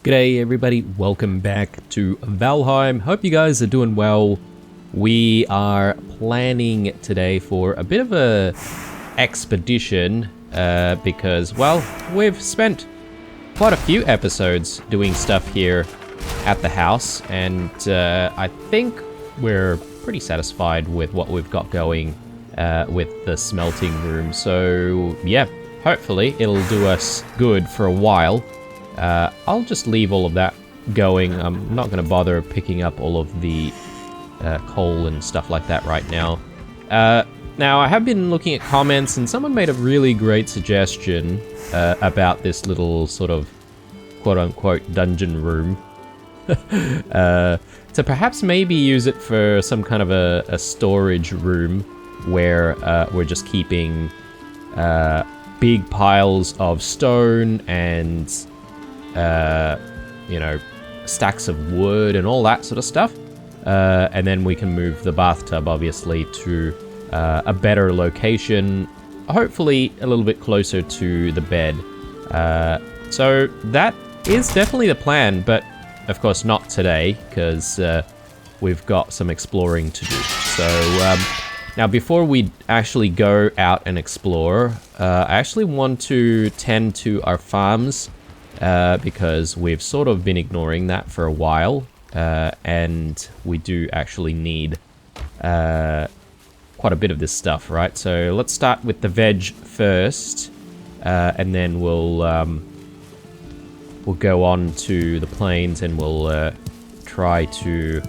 G'day everybody, welcome back to Valheim. Hope you guys are doing well. We are planning today for a bit of a expedition because, well, we've spent quite a few episodes doing stuff here at the house, and I think we're pretty satisfied with what we've got going with the smelting room. So yeah, hopefully it'll do us good for a while. I'll just leave all of that going. I'm not going to bother picking up all of the coal and stuff like that right now. Now, I have been looking at comments, and someone made a really great suggestion about this little sort of quote-unquote dungeon room. To perhaps maybe use it for some kind of a storage room where we're just keeping big piles of stone and you know, stacks of wood and all that sort of stuff. And then we can move the bathtub, obviously, to a better location, hopefully a little bit closer to the bed. So that is definitely the plan, but of course not today, because we've got some exploring to do. So now, before we actually go out and explore, I actually want to tend to our farms, because we've sort of been ignoring that for a while, and we do actually need quite a bit of this stuff, right? So let's start with the veg first, and then we'll go on to the plains, and we'll try to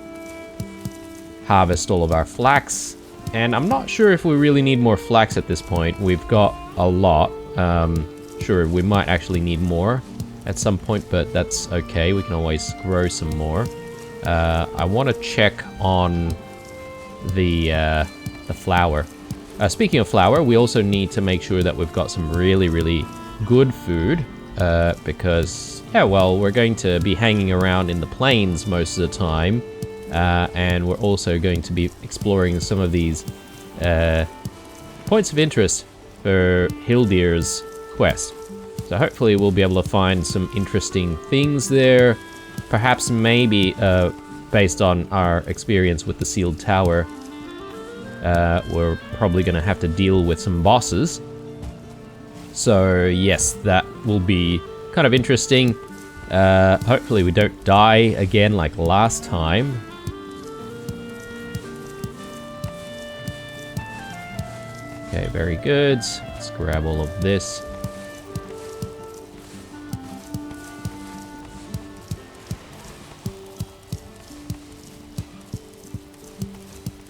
harvest all of our flax. And I'm not sure if we really need more flax at this point. We've got a lot. Sure, we might actually need more at some point, but that's okay. We can always grow some more. I want to check on the flour. Speaking of flour, we also need to make sure that we've got some really good food, because, yeah, well, we're going to be hanging around in the plains most of the time, and we're also going to be exploring some of these points of interest for Hildir's quest. So hopefully we'll be able to find some interesting things there. Perhaps maybe, based on our experience with the sealed tower, we're probably going to have to deal with some bosses. So yes, that will be kind of interesting. Hopefully we don't die again like last time. Okay, very good. Let's grab all of this.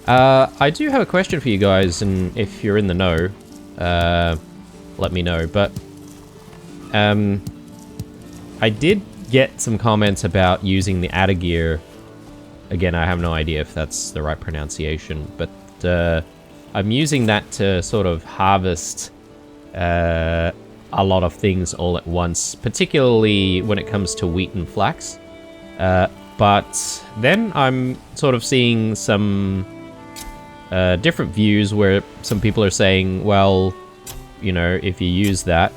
I do have a question for you guys, and if you're in the know, let me know. But I did get some comments about using the Adagear. Again, I have no idea if that's the right pronunciation, but I'm using that to sort of harvest a lot of things all at once, particularly when it comes to wheat and flax. But then I'm sort of seeing some different views where some people are saying, well, you know, if you use that,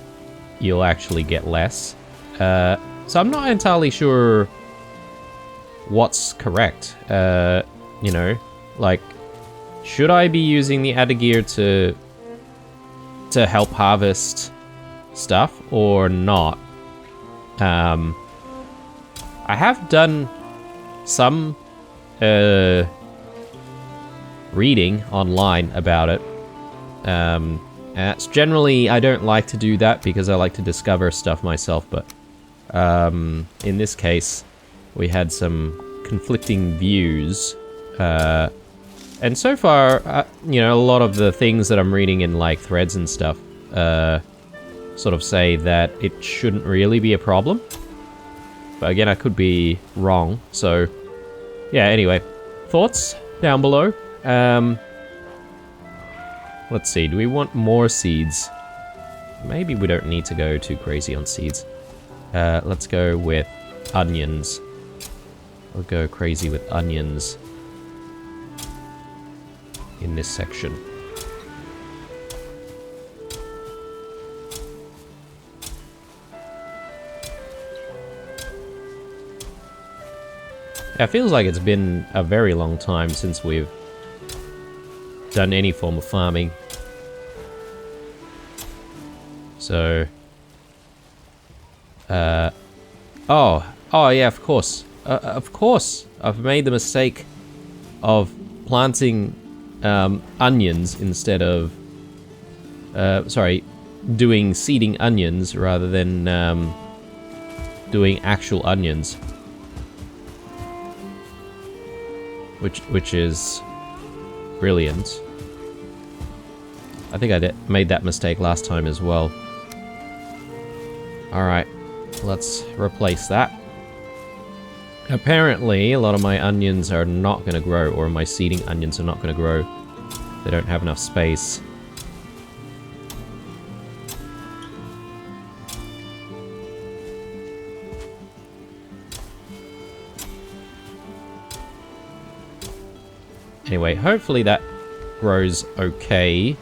you'll actually get less. So I'm not entirely sure what's correct. You know, like, should I be using the Adagear to help harvest stuff or not? I have done some reading online about it. It's generally, I don't like to do that because I like to discover stuff myself, but in this case, we had some conflicting views. And so far, you know, a lot of the things that I'm reading in, like, threads and stuff, sort of say that it shouldn't really be a problem. But again, I could be wrong, so yeah, anyway. Thoughts down below. Let's see, do we want more seeds? Maybe we don't need to go too crazy on seeds. Let's go with onions. We'll go crazy with onions in this section. Yeah, it feels like it's been a very long time since we've done any form of farming. So... Oh yeah, of course. Of course! I've made the mistake of planting onions instead of... sorry, doing seeding onions rather than doing actual onions. Which is brilliant. I think I made that mistake last time as well. Alright, let's replace that. Apparently, a lot of my onions are not going to grow, or my seeding onions are not going to grow. They don't have enough space. Anyway, hopefully that grows okay.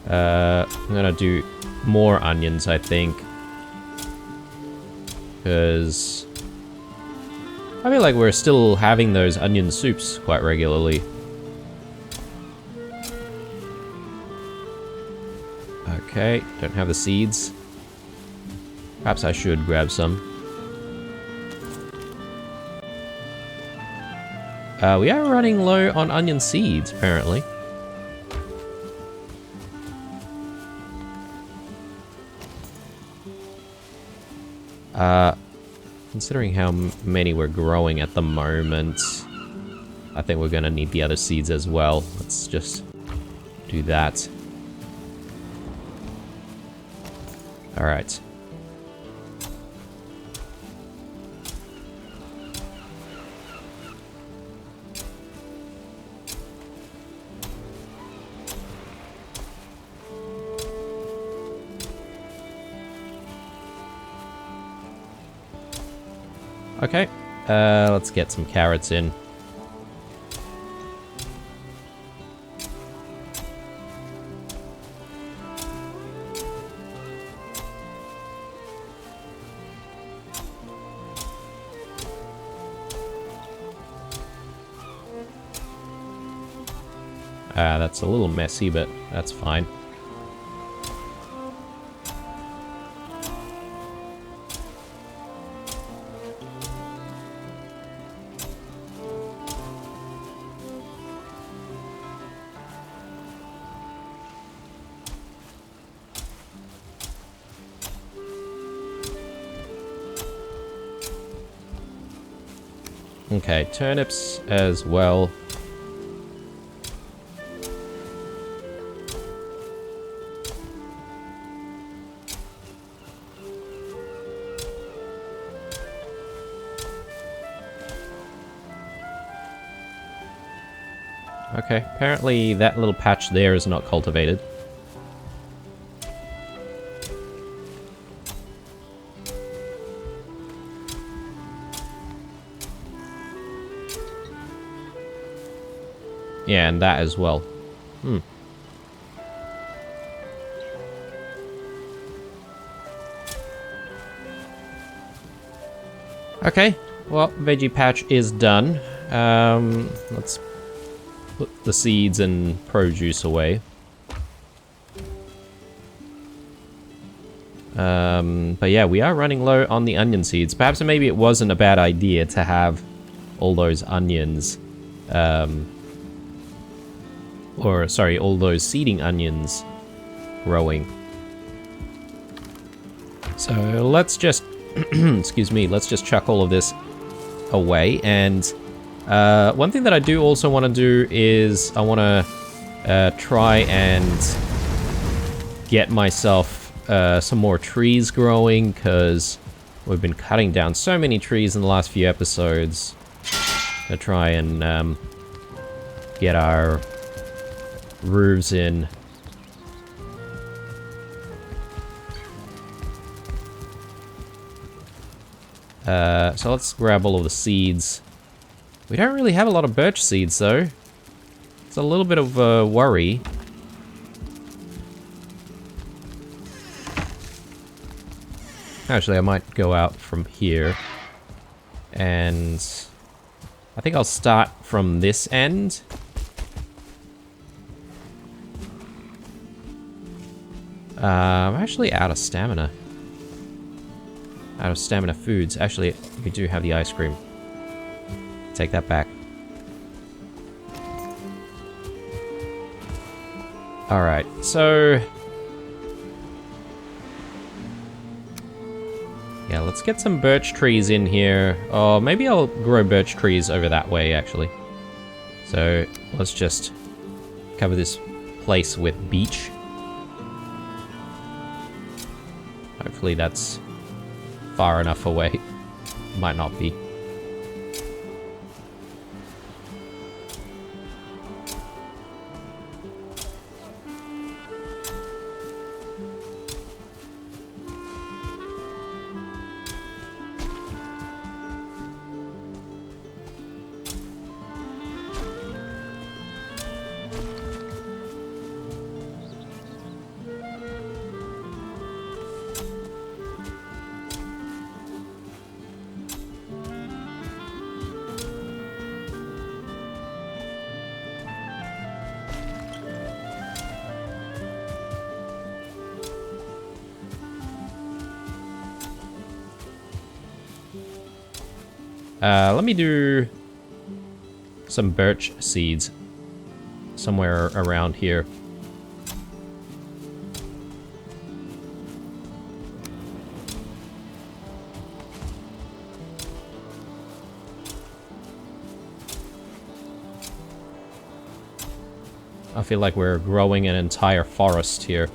I'm gonna do more onions, I think. Because I feel like we're still having those onion soups quite regularly. Okay, don't have the seeds. Perhaps I should grab some. We are running low on onion seeds, apparently. Considering how many we're growing at the moment, I think we're gonna need the other seeds as well. Let's just do that. Alright. Okay, let's get some carrots in. That's a little messy, but that's fine. Okay, turnips as well. Okay, apparently that little patch there is not cultivated. Yeah, and that as well. Hmm. Okay, well, veggie patch is done. Let's put the seeds and produce away. But yeah, we are running low on the onion seeds. Perhaps maybe it wasn't a bad idea to have all those onions, or sorry, all those seeding onions growing. So let's just, excuse me, let's just chuck all of this away. And one thing that I do also want to do is I want to try and get myself some more trees growing, because we've been cutting down so many trees in the last few episodes to try and get our roofs in. So let's grab all of the seeds. We don't really have a lot of birch seeds though. It's a little bit of a worry. Actually, I might go out from here and I think I'll start from this end. I'm actually out of stamina. Out of stamina foods. Actually, we do have the ice cream. Take that back. Alright, so... yeah, let's get some birch trees in here. Or maybe I'll grow birch trees over that way, actually. So, let's just cover this place with beech. Hopefully that's far enough away. Might not be. Let me do some birch seeds somewhere around here. I feel like we're growing an entire forest here.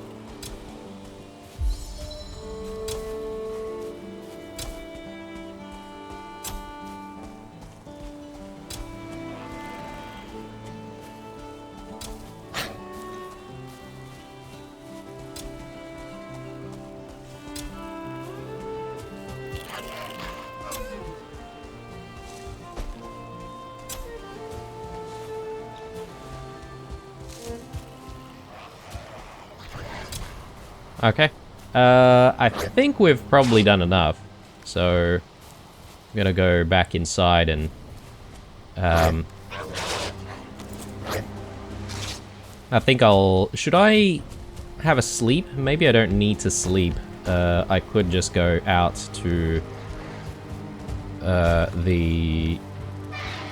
Okay. I think we've probably done enough. So, I'm gonna go back inside and... I think I'll... should I have a sleep? Maybe I don't need to sleep. I could just go out to... the...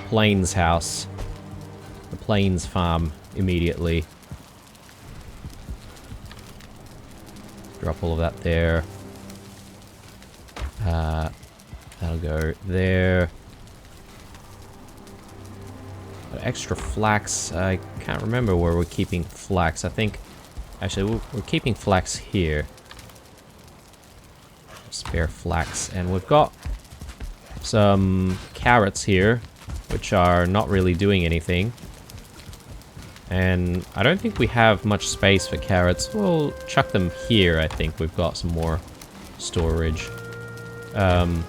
Plains house. The Plains farm immediately. Drop all of that there. That'll go there. Extra flax. I can't remember where we're keeping flax. I think... actually, we're keeping flax here. Spare flax. And we've got some carrots here, which are not really doing anything. And I don't think we have much space for carrots. We'll chuck them here, I think. We've got some more storage. Alright,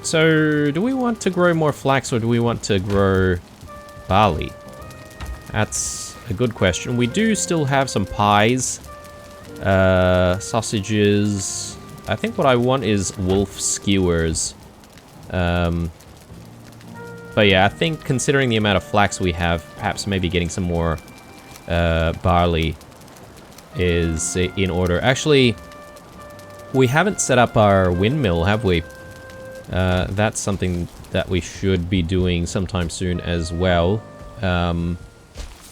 so do we want to grow more flax or do we want to grow barley? That's a good question. We do still have some pies, sausages. I think what I want is wolf skewers. But yeah, I think considering the amount of flax we have, perhaps maybe getting some more barley is in order. Actually, we haven't set up our windmill, have we? That's something that we should be doing sometime soon as well.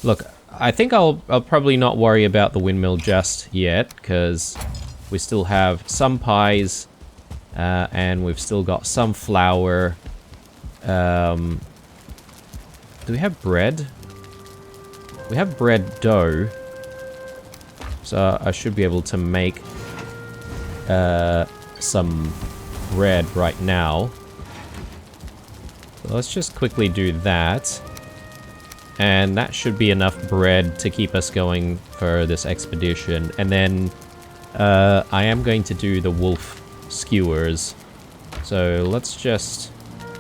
Look, I think I'll probably not worry about the windmill just yet, because we still have some pies, and we've still got some flour. Do we have bread? We have bread dough. So I should be able to make some bread right now. So let's just quickly do that. And that should be enough bread to keep us going for this expedition. And then I am going to do the wolf skewers. So let's just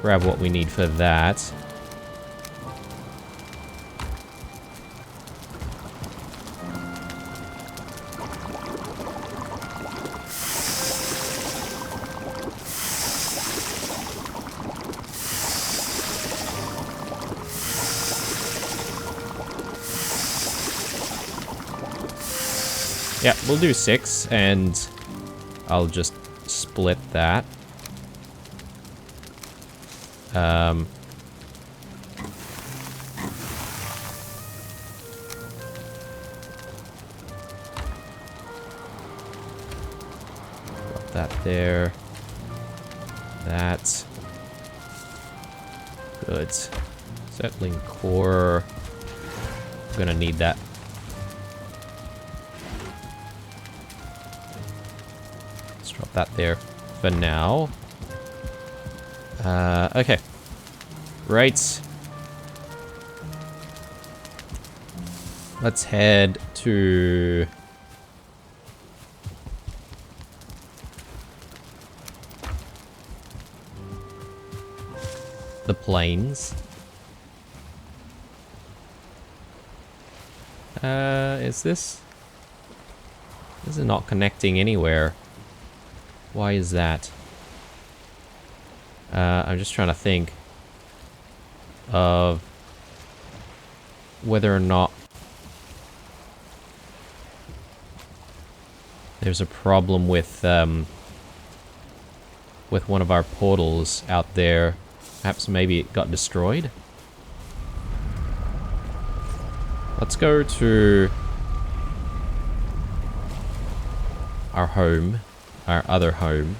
grab what we need for that. Yeah, we'll do 6, and I'll just split that. Got that there. That. Good. Settling core. I'm gonna need that. Let's drop that there for now. Okay. Right. Let's head to... the plains. Is this... This is not connecting anywhere. Why is that? I'm just trying to think of whether or not there's a problem with one of our portals out there. Perhaps maybe it got destroyed. Let's go to our home, our other home.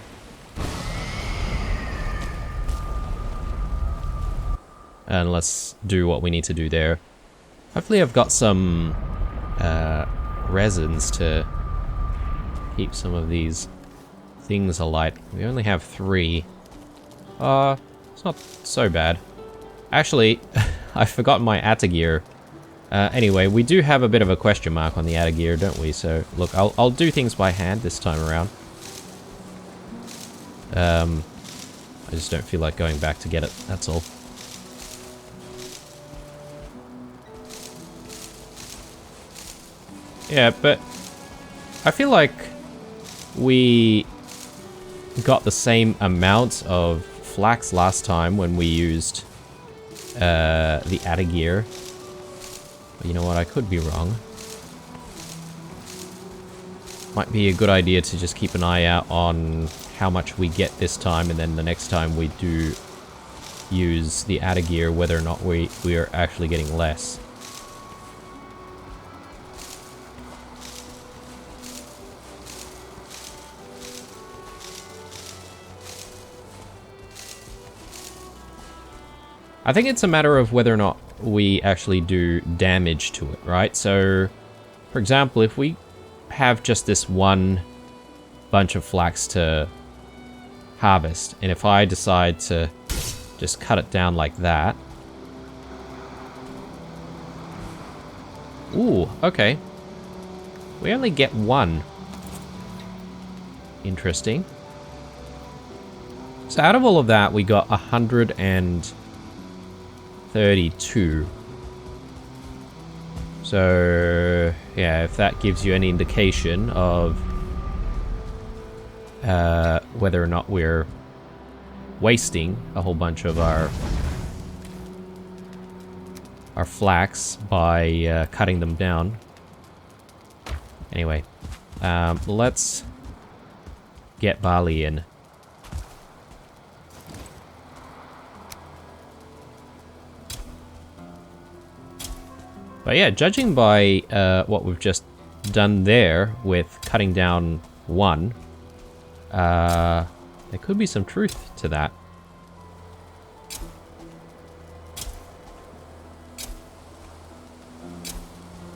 And let's do what we need to do there. Hopefully I've got some resins to keep some of these things alight. We only have 3. It's not so bad. Actually, I forgot my Atagear. Anyway, we do have a bit of a question mark on the Atagear, don't we? So, look, I'll do things by hand this time around. I just don't feel like going back to get it, that's all. Yeah, but I feel like we got the same amount of Flax last time when we used the Atagear. But you know what, I could be wrong. Might be a good idea to just keep an eye out on how much we get this time, and then the next time we do use the Atagear, whether or not we are actually getting less. I think it's a matter of whether or not we actually do damage to it, right? So, for example, if we have just this one bunch of flax to harvest, and if I decide to just cut it down like that... Ooh, okay. We only get 1. Interesting. So out of all of that, we got 132. So, yeah, if that gives you any indication of whether or not we're wasting a whole bunch of our flax by cutting them down. Anyway, let's get barley in. But yeah, judging by what we've just done there with cutting down 1, there could be some truth to that.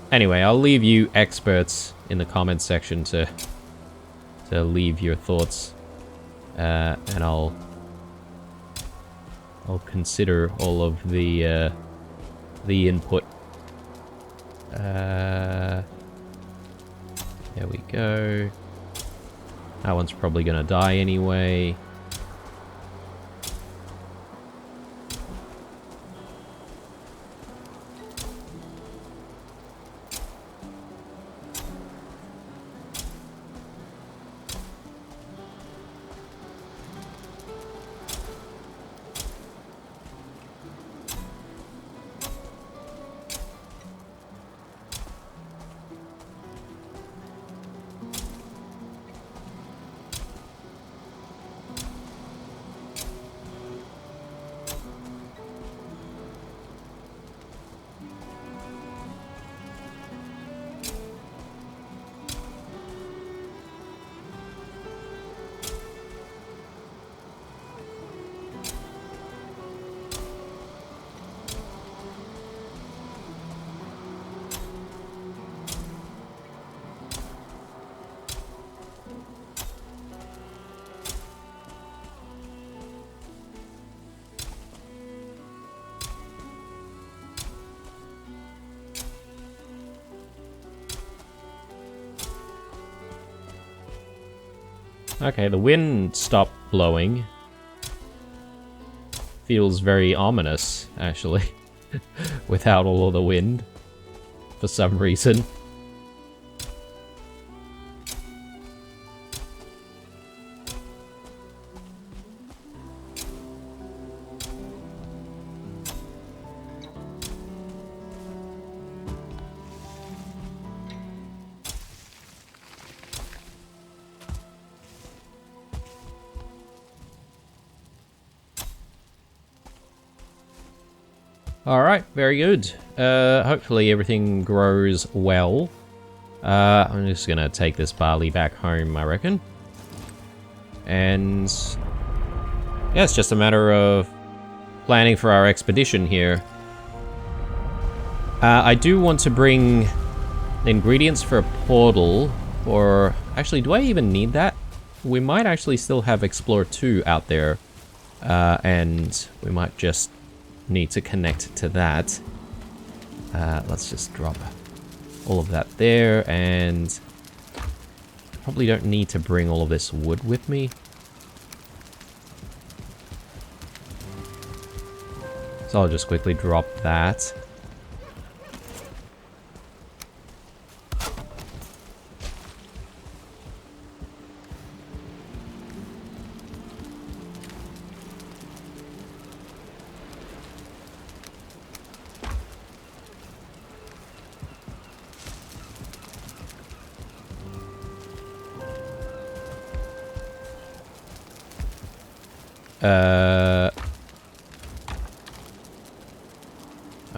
Anyway, I'll leave you experts in the comments section to leave your thoughts, and I'll consider all of the input. There we go. That one's probably gonna die anyway. Okay, the wind stopped blowing. Feels very ominous, actually, without all of the wind, for some reason. Alright, very good. Hopefully everything grows well. I'm just gonna take this barley back home, I reckon. And yeah, it's just a matter of planning for our expedition here. I do want to bring ingredients for a portal, or actually, do I even need that? We might actually still have Explorer 2 out there, and we might just need to connect to that. Let's just drop all of that there, and probably don't need to bring all of this wood with me. So I'll just quickly drop that.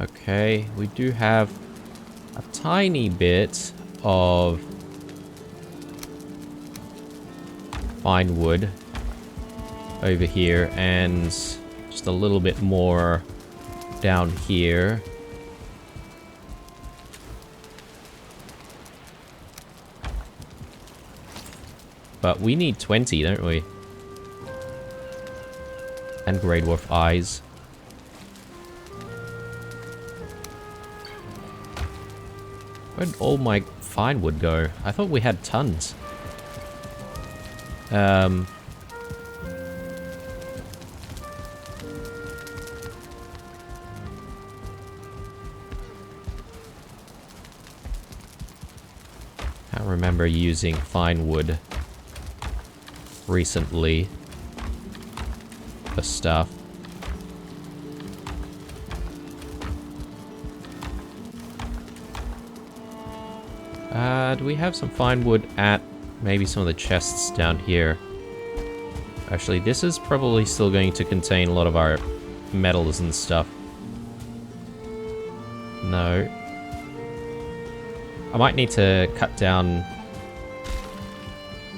Okay, we do have a tiny bit of fine wood over here, and just a little bit more down here. But we need 20, don't we? And Grey Dwarf eyes. Where'd all my fine wood go? I thought we had tons. Can't remember using fine wood recently for stuff. Do we have some fine wood at maybe some of the chests down here? Actually, this is probably still going to contain a lot of our metals and stuff. No. I might need to cut down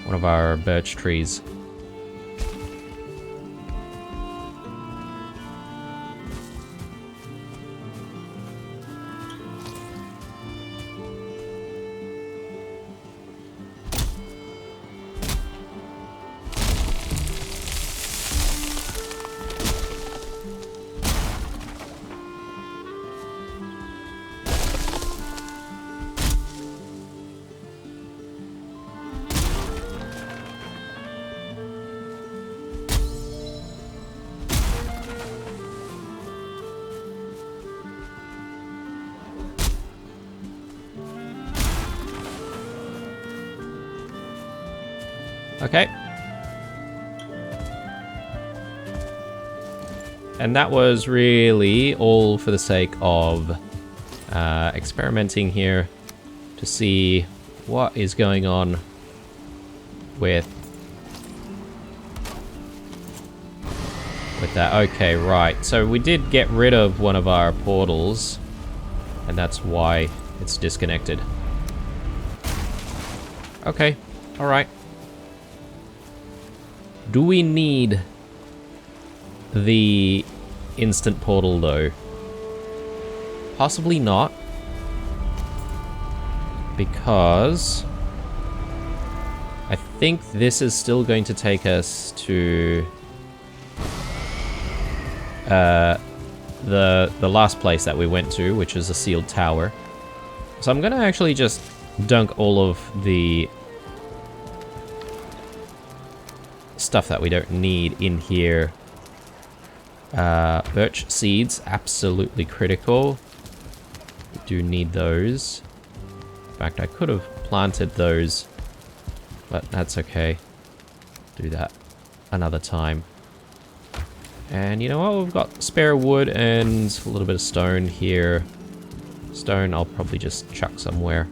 one of our birch trees. Okay. And that was really all for the sake of experimenting here to see what is going on with that. Okay, right. So we did get rid of one of our portals, and that's why it's disconnected. Okay, all right. Do we need the instant portal, though? Possibly not. Because I think this is still going to take us to the last place that we went to, which is a sealed tower. So I'm going to actually just dunk all of the stuff that we don't need in here. Birch seeds, absolutely critical. We do need those. In fact, I could have planted those, but that's okay. Do that another time. And you know what? We've got spare wood and a little bit of stone here. Stone I'll probably just chuck somewhere.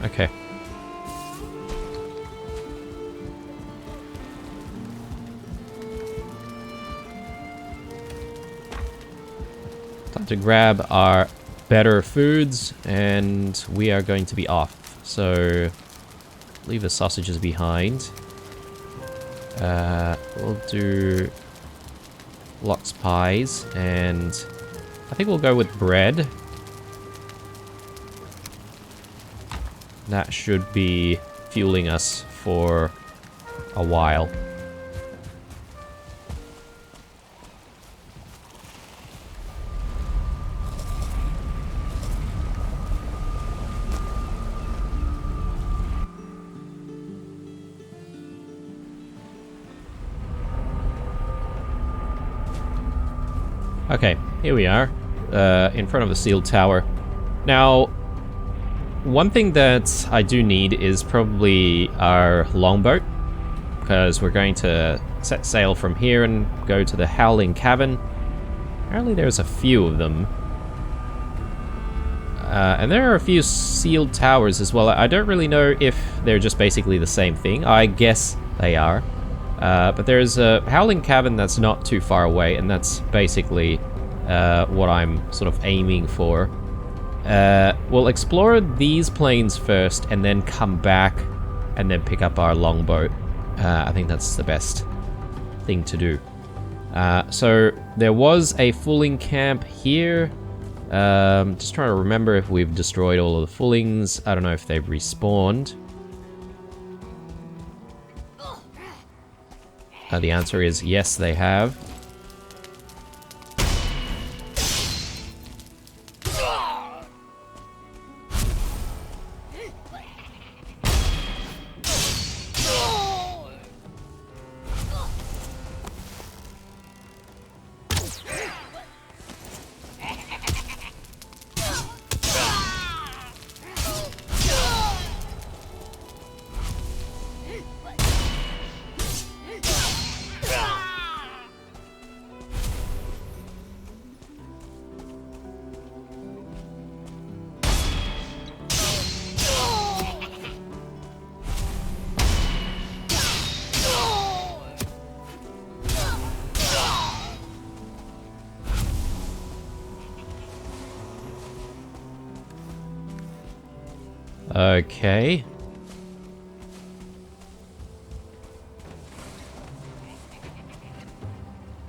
Okay. Time to grab our better foods, and we are going to be off. So, leave the sausages behind. We'll do lox pies, and I think we'll go with bread. That should be fueling us for a while. Okay, here we are, in front of the sealed tower. Now, one thing that I do need is probably our longboat, because we're going to set sail from here and go to the Howling Cavern. Apparently there's a few of them. And there are a few sealed towers as well. I don't really know if they're just basically the same thing. I guess they are. But there's a Howling Cavern that's not too far away, and that's basically what I'm sort of aiming for. We'll explore these plains first, and then come back, and then pick up our longboat. I think that's the best thing to do. So there was a fulling camp here. Just trying to remember if we've destroyed all of the fullings. I don't know if they've respawned. The answer is yes, they have. Okay.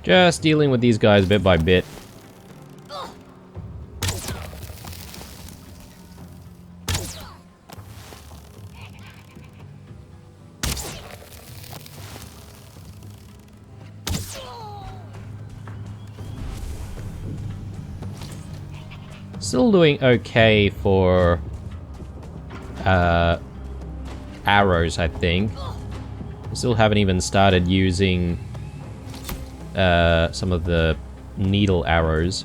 Just dealing with these guys bit by bit. Still doing okay for arrows, I think. Still haven't even started using some of the needle arrows.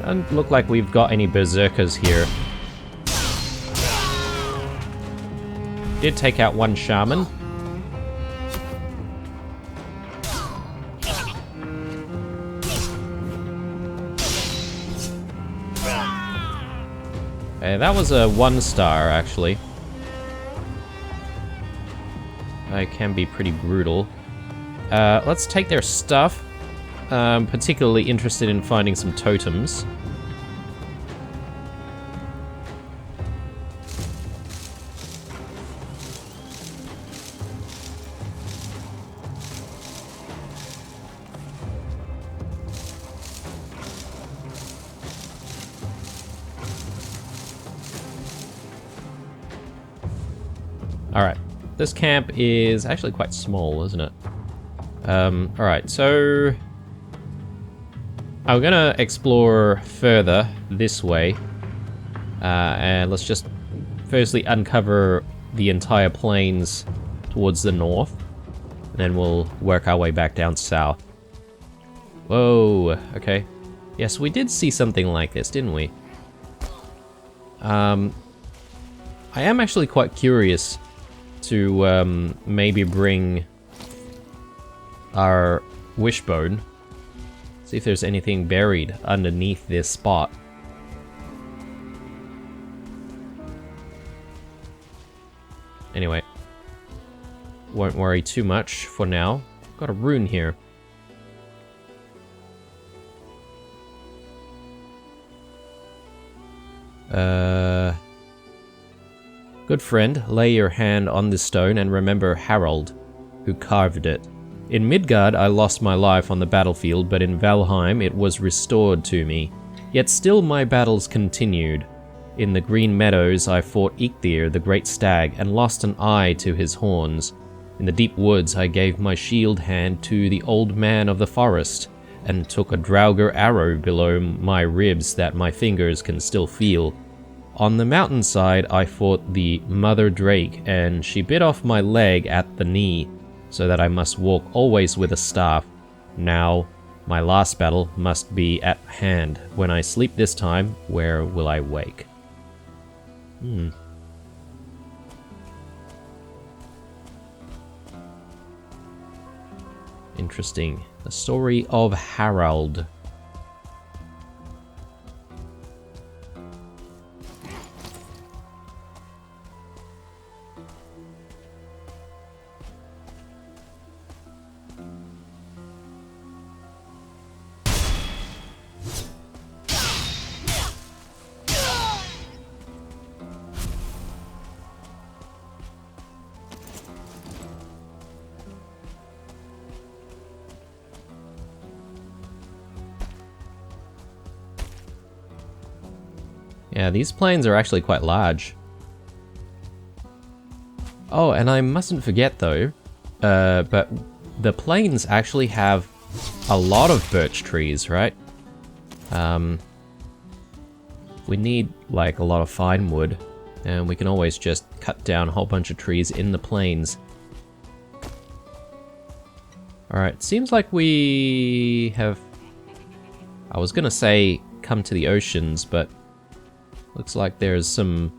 Doesn't look like we've got any berserkers here. Did take out one shaman. That was a 1-star, actually. It can be pretty brutal. Let's take their stuff. Particularly interested in finding some totems. Alright, this camp is actually quite small, isn't it? Alright, so I'm gonna explore further this way. And let's just firstly uncover the entire plains towards the north. And then we'll work our way back down south. Whoa, okay. Yes, we did see something like this, didn't we? I am actually quite curious to maybe bring our wishbone. See if there's anything buried underneath this spot. Anyway, won't worry too much for now. Got a rune here. Good friend, lay your hand on this stone and remember Harald, who carved it. In Midgard I lost my life on the battlefield, but in Valheim it was restored to me. Yet still my battles continued. In the green meadows I fought Eikthyr, the great stag, and lost an eye to his horns. In the deep woods I gave my shield hand to the old man of the forest, and took a Draugr arrow below my ribs that my fingers can still feel. On the mountainside I fought the mother drake, and she bit off my leg at the knee, so that I must walk always with a staff. Now, my last battle must be at hand. When I sleep this time, where will I wake? Interesting. The story of Harald. Yeah, these plains are actually quite large. Oh, and I mustn't forget though, but the plains actually have a lot of birch trees, right? We need like a lot of fine wood, and we can always just cut down a whole bunch of trees in the plains. Alright, seems like we have... I was gonna say come to the oceans, but looks like there's some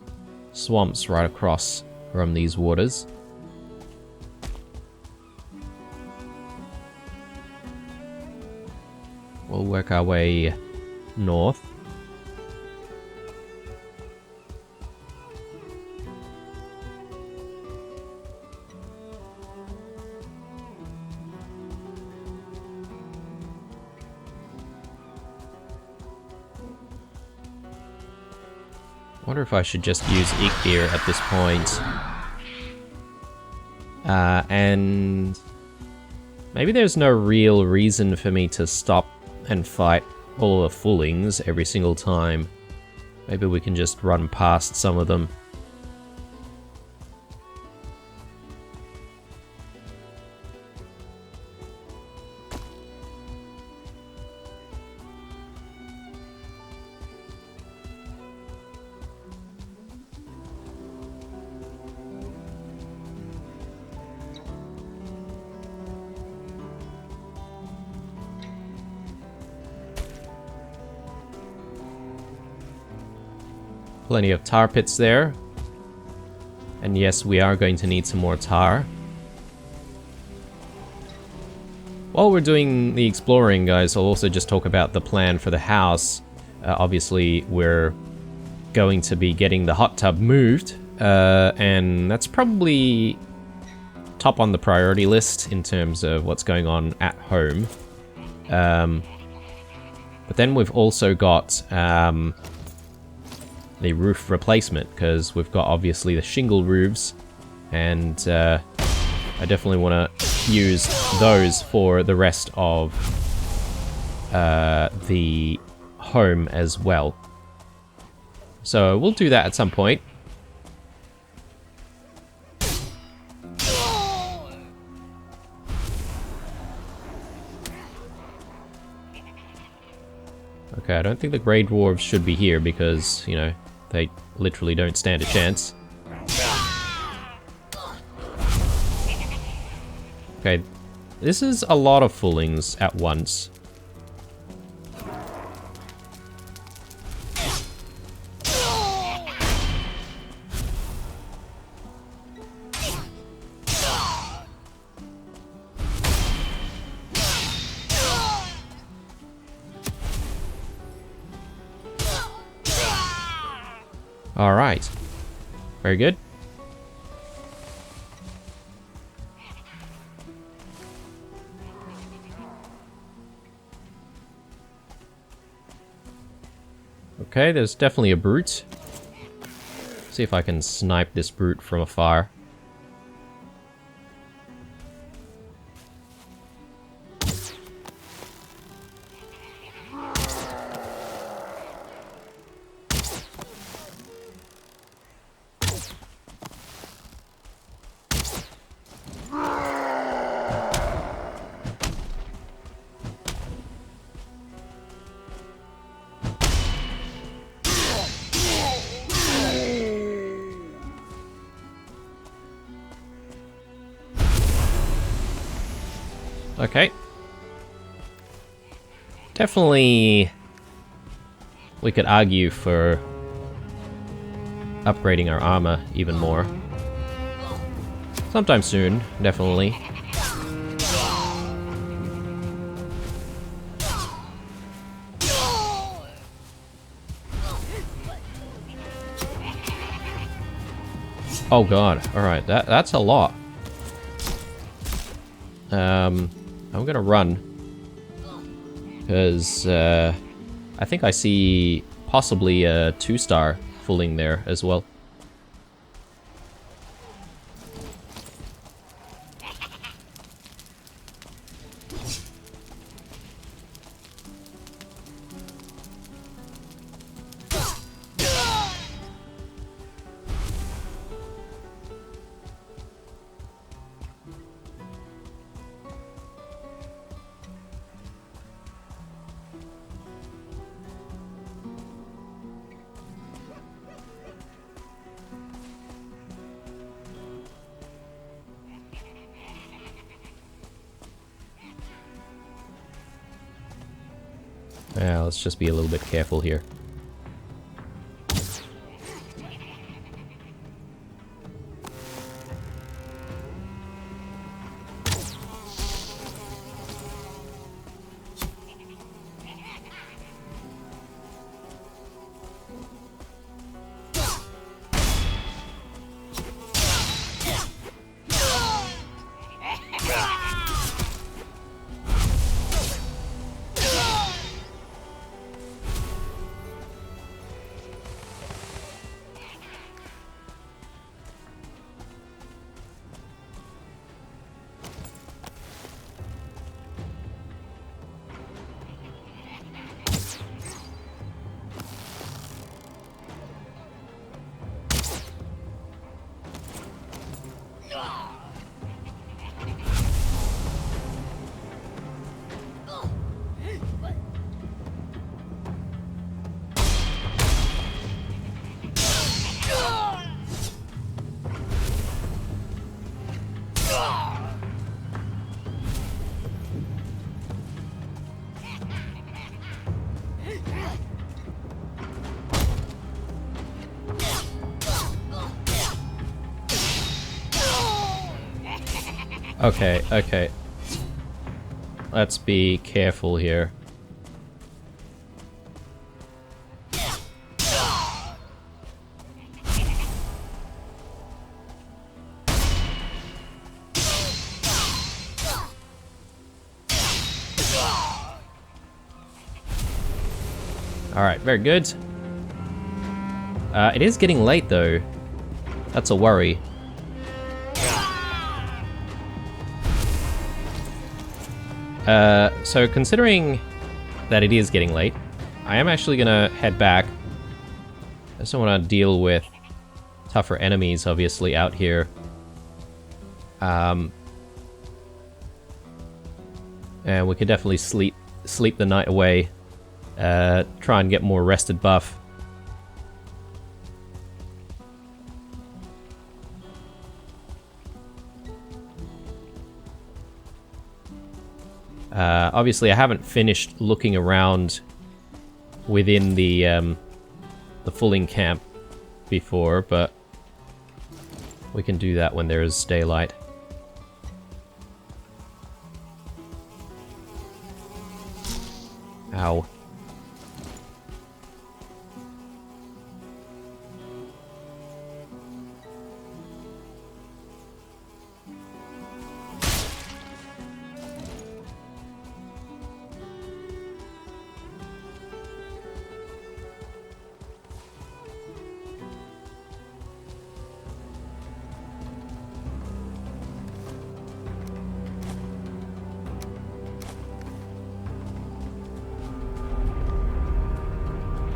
swamps right across from these waters. We'll work our way north. I wonder if I should just use Eikthyr at this point. And maybe there's no real reason for me to stop and fight all the Fullings every single time. Maybe we can just run past some of them. Plenty of tar pits there. And yes, we are going to need some more tar. While we're doing the exploring, guys, I'll also just talk about the plan for the house. Obviously, we're going to be getting the hot tub moved, and that's probably top on the priority list in terms of what's going on at home. But then we've also got the roof replacement, because we've got obviously the shingle roofs, and I definitely want to use those for the rest of the home as well. So we'll do that at some point. Okay, I don't think the Grey Dwarves should be here because, you know, they literally don't stand a chance. Okay, this is a lot of Fullings at once. Alright. Very good. Okay, there's definitely a brute. See if I can snipe this brute from afar. Okay. Definitely, we could argue for upgrading our armor even more. Sometime soon, definitely. Oh god, alright, that's a lot. I'm gonna run. Because, I think I see possibly a 2-star Fulling there as well. Yeah, let's just be a little bit careful here. Okay, okay. Let's be careful here. Alright, very good. It is getting late though. That's a worry. So considering that it is getting late, I am actually gonna head back. I just don't want to deal with tougher enemies, obviously, out here. And we could definitely sleep the night away try and get more rested buff. Obviously, I haven't finished looking around within the Fulling camp before, but we can do that when there is daylight. Ow.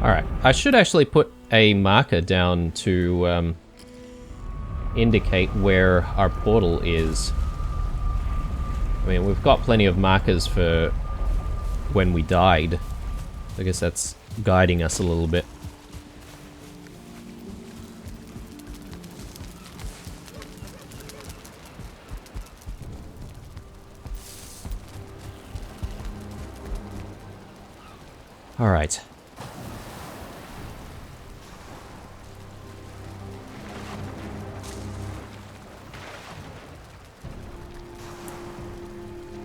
Alright, I should actually put a marker down to indicate where our portal is. I mean, we've got plenty of markers for when we died. I guess that's guiding us a little bit. Alright.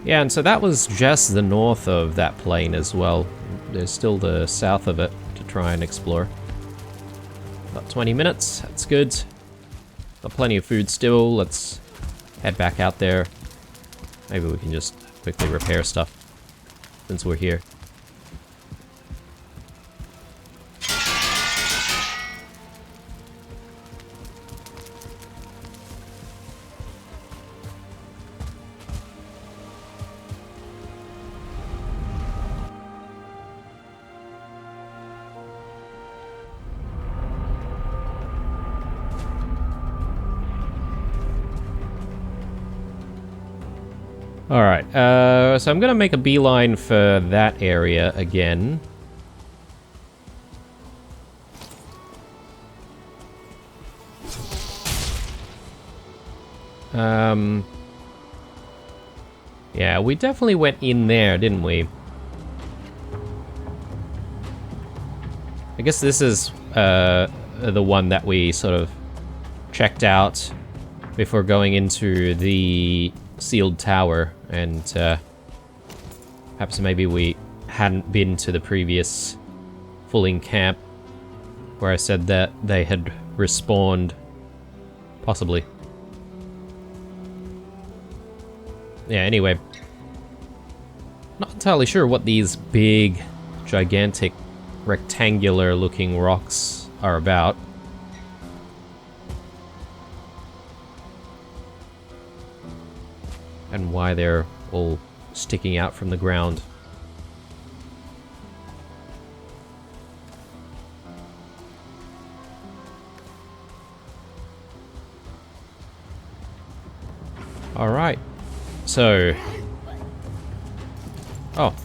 Yeah, and so that was just the north of that plain as well. There's still the south of it to try and explore. About 20 minutes, that's good. Got plenty of food still, let's head back out there. Maybe we can just quickly repair stuff since we're here. Alright, so I'm gonna make a beeline for that area again. Yeah, we definitely went in there, didn't we? I guess this is the one that we sort of checked out before going into the sealed tower, and perhaps maybe we hadn't been to the previous Fulling camp where I said that they had respawned. Possibly. Yeah, anyway. Not entirely sure what these big, gigantic, rectangular looking rocks are about. And why they're all sticking out from the ground. Alright. So... Oh.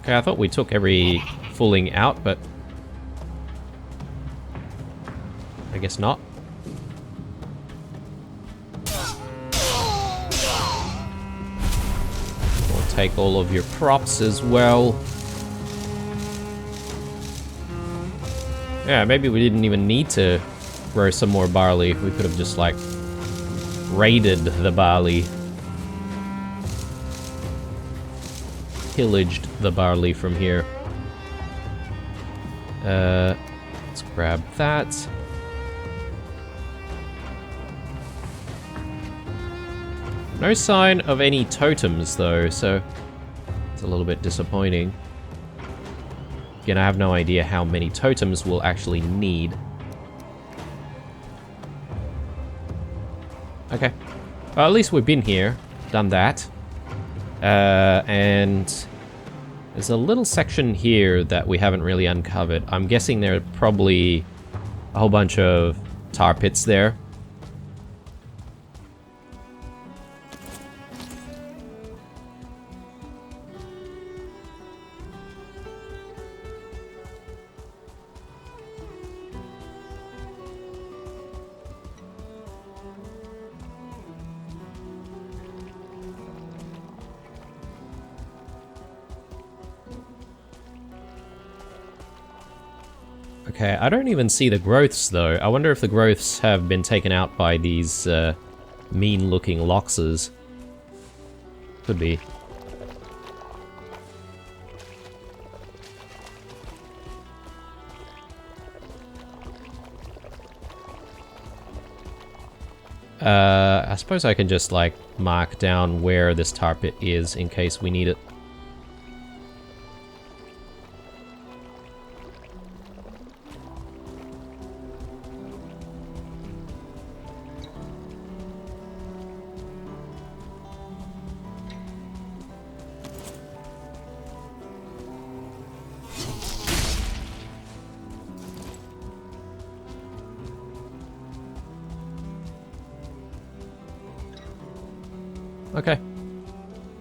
Okay, I thought we took every Fulling out, but... I guess not. Take all of your props as well. Yeah, maybe we didn't even need to grow some more barley. We could have just, like, raided the barley. Pillaged the barley from here. Let's grab that. No sign of any totems, though, so it's a little bit disappointing. Again, I have no idea how many totems we'll actually need. Okay. Well, at least we've been here, done that. And there's a little section here that we haven't really uncovered. I'm guessing there are probably a whole bunch of tar pits there. Okay, I don't even see the growths though. I wonder if the growths have been taken out by these mean-looking loxes. Could be. I suppose I can just, like, mark down where this tar pit is in case we need it. Okay.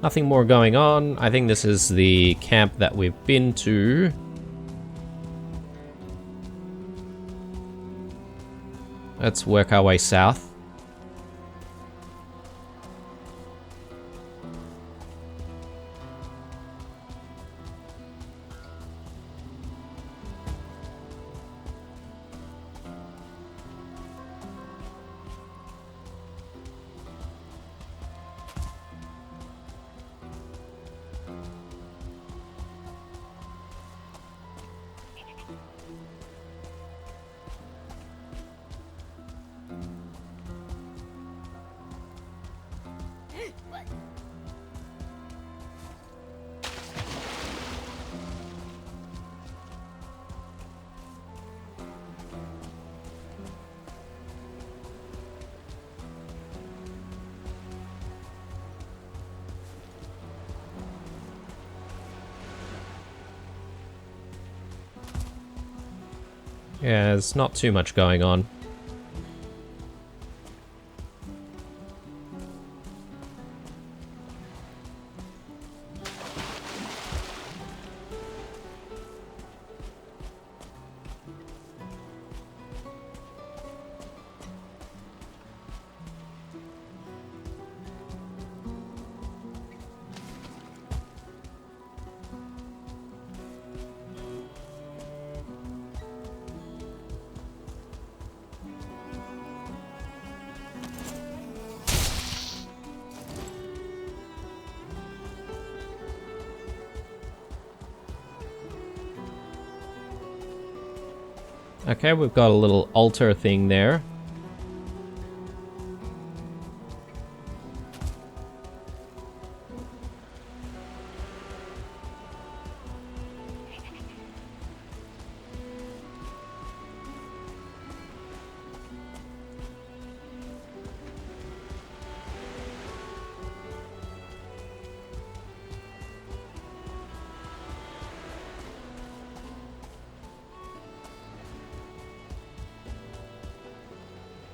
Nothing more going on. I think this is the camp that we've been to. Let's work our way south. Yeah, there's not too much going on. Okay, we've got a little altar thing there.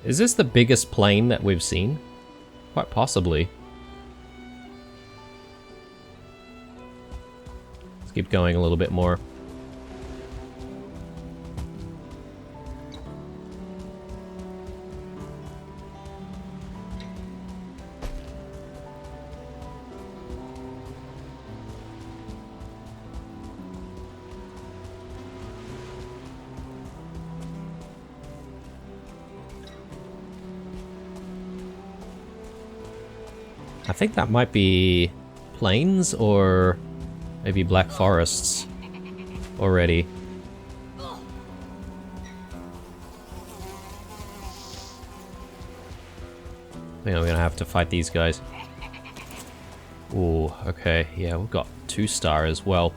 Is this the biggest plane that we've seen? Quite possibly. Let's keep going a little bit more. I think that might be plains or maybe black forests already. I think I'm gonna have to fight these guys. Ooh, okay, yeah, we've got 2-star as well.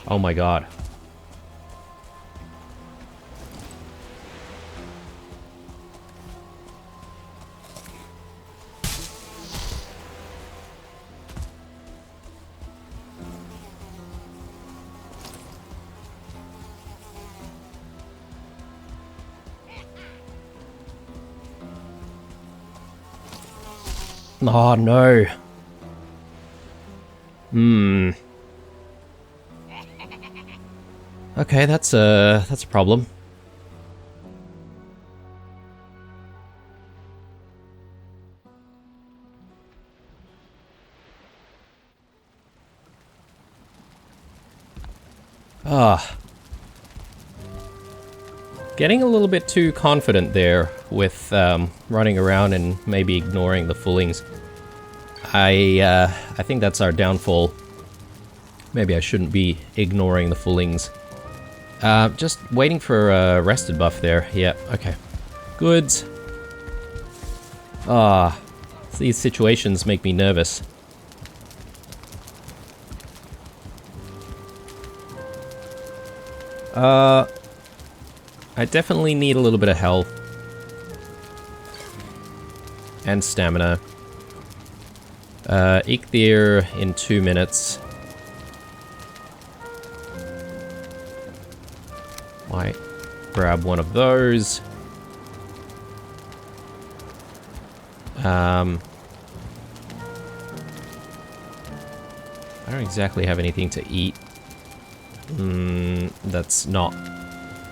Oh my god. Oh no. Okay, that's a problem. Ah. Getting a little bit too confident there with running around and maybe ignoring the fullings. I think that's our downfall. Maybe I shouldn't be ignoring the fullings. Just waiting for a rested buff there. Yeah, okay. Good. Ah, these situations make me nervous. I definitely need a little bit of health. And stamina. Eikthyr in 2 minutes. Might grab one of those. I don't exactly have anything to eat. That's not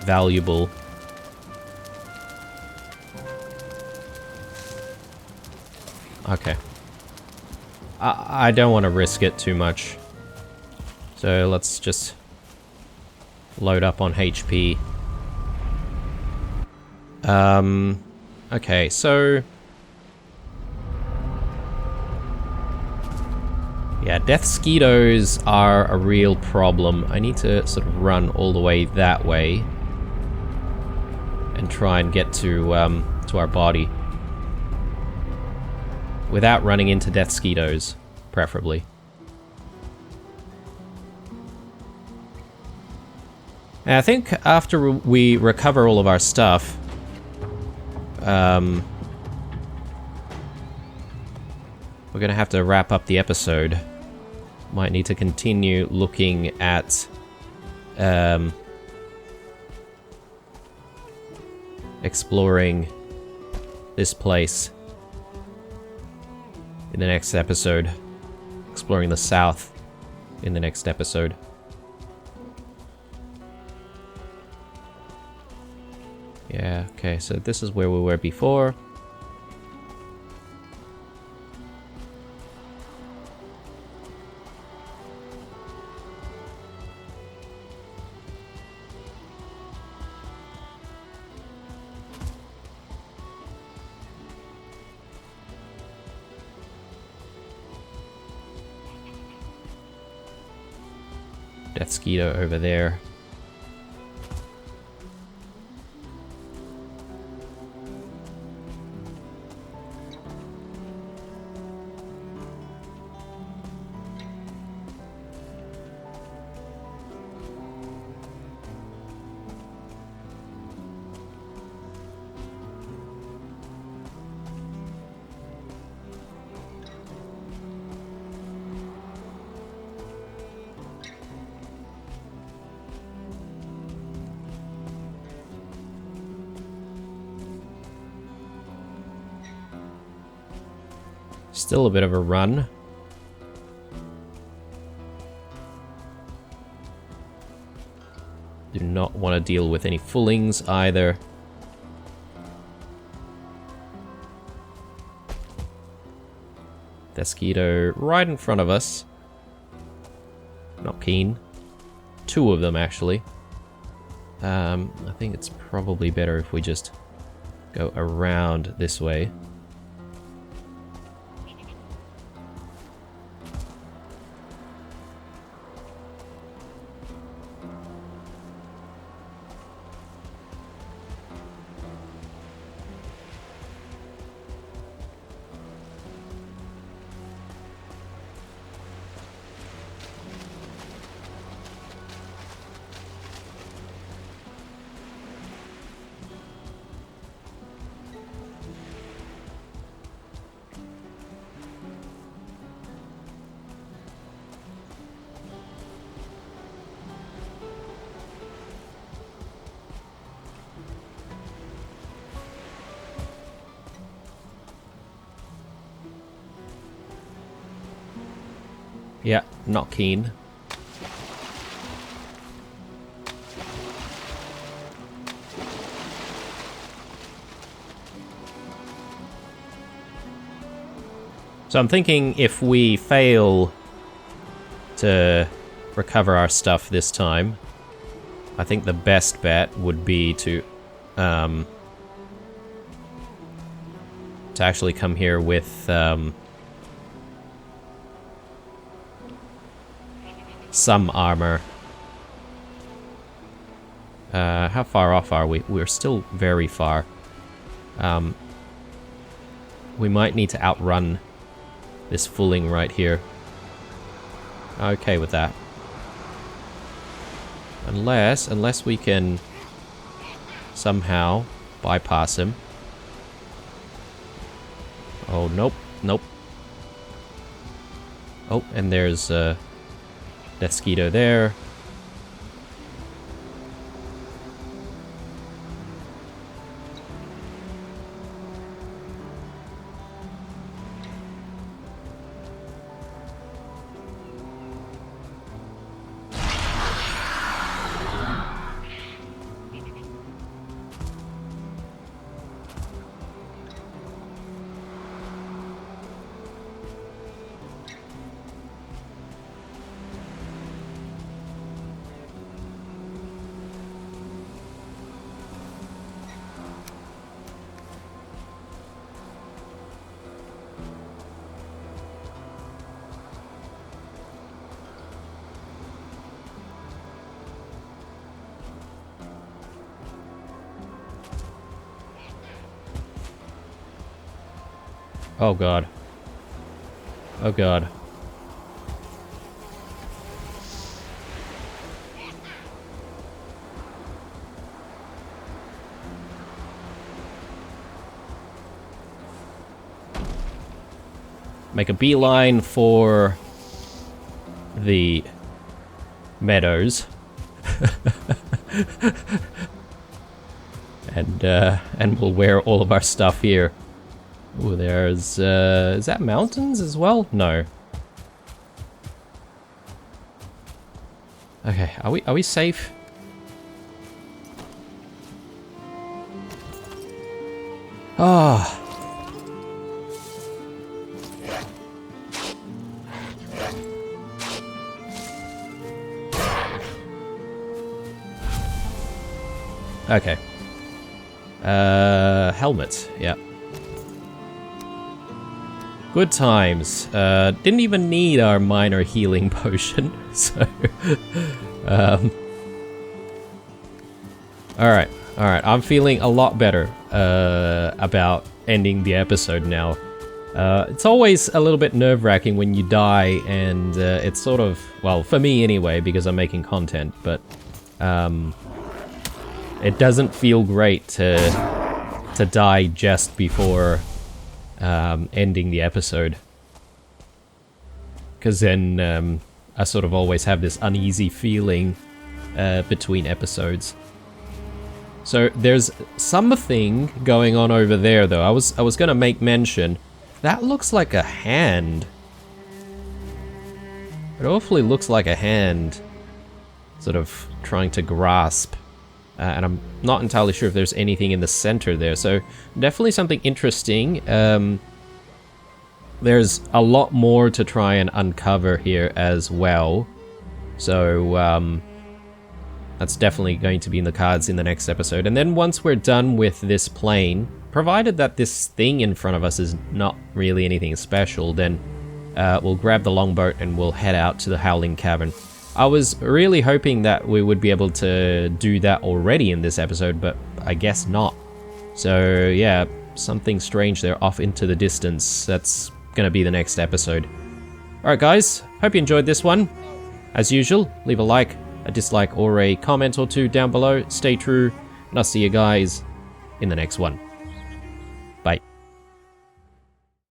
valuable. Okay. I don't want to risk it too much. So let's just load up on HP. Okay, so... yeah, death Skitos are a real problem. I need to sort of run all the way that way. And try and get to our body. Without running into death Skitos, preferably. And I think after we recover all of our stuff, we're gonna have to wrap up the episode. Might need to continue looking at exploring this place in the next episode. Exploring the south in the next episode. Yeah, okay, so this is where we were before. Death Skito over there. Still a bit of a run. Do not want to deal with any fullings either. Skito right in front of us. Not keen. 2 of them actually. I think it's probably better if we just go around this way. Yeah, not keen. So I'm thinking if we fail to recover our stuff this time, I think the best bet would be to actually come here with some armor. How far off are we? We're still very far. We might need to outrun this fooling right here. Okay with that. Unless we can somehow bypass him. Oh, nope, nope. Oh, and there's Death Skito there. Oh god. Oh god. Make a beeline for the meadows. And we'll wear all of our stuff here. Ooh, there's, is that mountains as well? No. Okay, are we safe? Ah. Okay. Helmet, yeah. Good times. Didn't even need our minor healing potion, so... Alright, I'm feeling a lot better about ending the episode now. It's always a little bit nerve-wracking when you die, and it's sort of... Well, for me anyway, because I'm making content, but... it doesn't feel great to die just before... ending the episode, because then I sort of always have this uneasy feeling between episodes. So there's something going on over there, though. I was gonna make mention. That looks like a hand. It awfully looks like a hand, sort of trying to grasp. And I'm not entirely sure if there's anything in the center there, so definitely something interesting. There's a lot more to try and uncover here as well, so that's definitely going to be in the cards in the next episode. And then once we're done with this plane, provided that this thing in front of us is not really anything special, then we'll grab the longboat and we'll head out to the Howling Cavern. I was really hoping that we would be able to do that already in this episode, but I guess not. So yeah, something strange there off into the distance. That's gonna be the next episode. Alright guys, hope you enjoyed this one. As usual, leave a like, a dislike, or a comment or two down below. Stay true, and I'll see you guys in the next one.